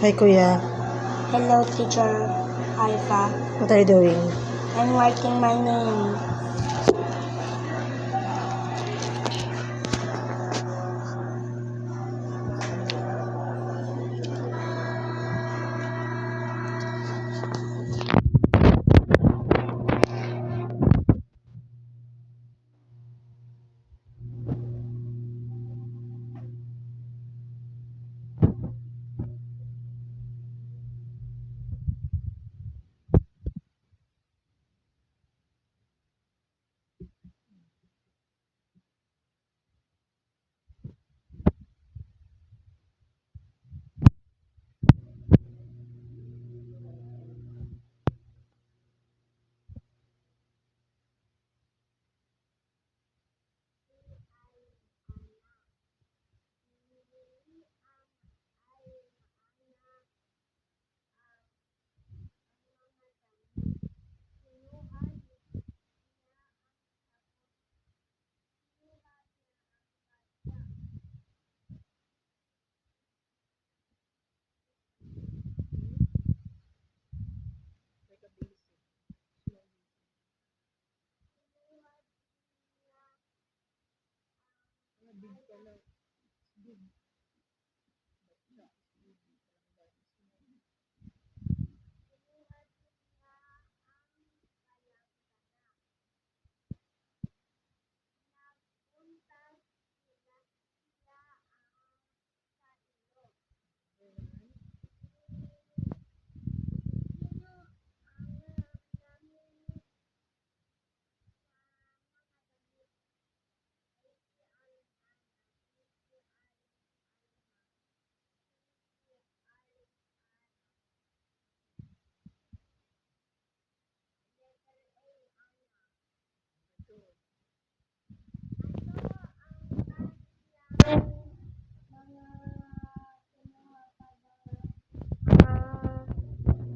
Hi, Kuya. Hello, teacher Alpha. What are you doing? I'm writing my name.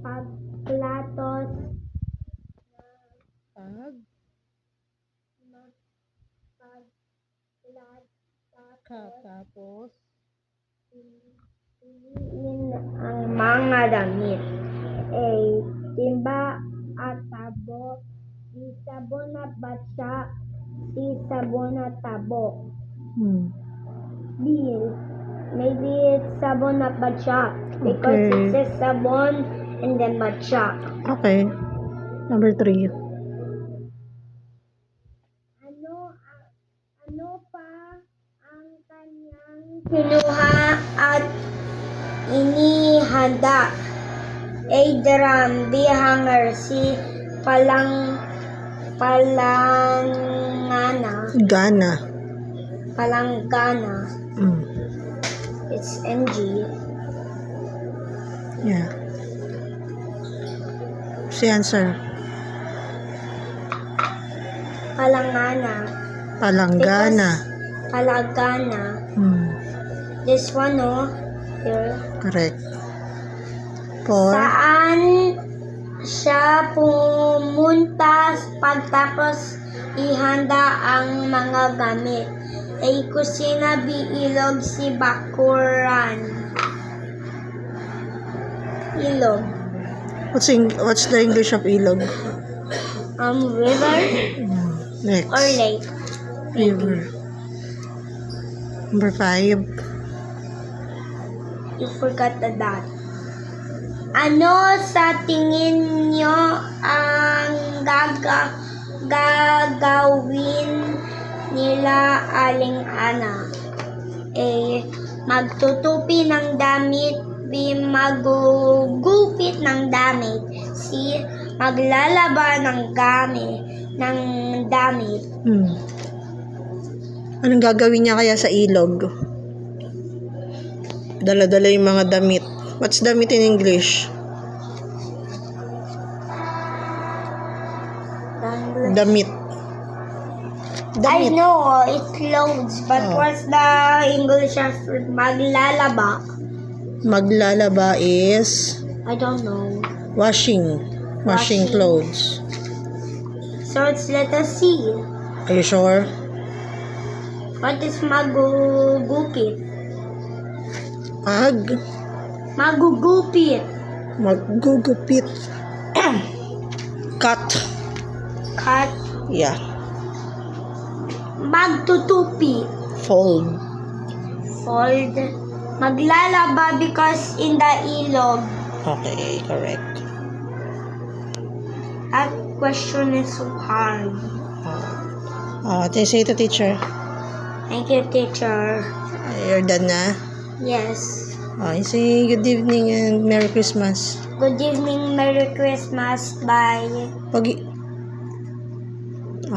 Pagplatos Tapos? piliin ang mga damit. A. Timba at tabo. B. Sabon at batsa. C. Sabon at tabo. B. Maybe it's sabon at batsa because Okay. it says sabon and then batsa. Okay. Number 3. Ano pa ang kanyang kinuha at inihanda? A. Drum. B. Hanger. C. Gana. Palanggana. It's NG. Yeah. Si answer. Palanggana. Palanggana. This one, here. Correct. 4. Saan siya pumunta pagtapos ihanda ang mga gamit? A. Kusina. B. Ilog. C. Bakuran. Ilog. What's the English of ilog? River Next. or lake. River. Number 5. You forgot the dot. Ano sa tingin nyo ang gagawin nila Aling Ana? A. Magtutupi ng damit. B. Magugupit ng damit. C. Maglalaba ng damit. Anong gagawin niya kaya sa ilog? Dala-dala yung mga damit. What's damit in English? Damit. I know, it's clothes, but what's the English for maglalaba? Maglalaba is I don't know. washing clothes. So it's letter C. Are you sure? What is magugupit? Magugupit. Magugupit. Cut. Cut. Yeah. Magtutupi. Fold. Fold. Maglalaba because in the ilog. Okay, correct. That question is so hard. What do you say to teacher? Thank you, teacher. You're done na? Yes. You say good evening and Merry Christmas. Good evening, Merry Christmas. Bye. Pag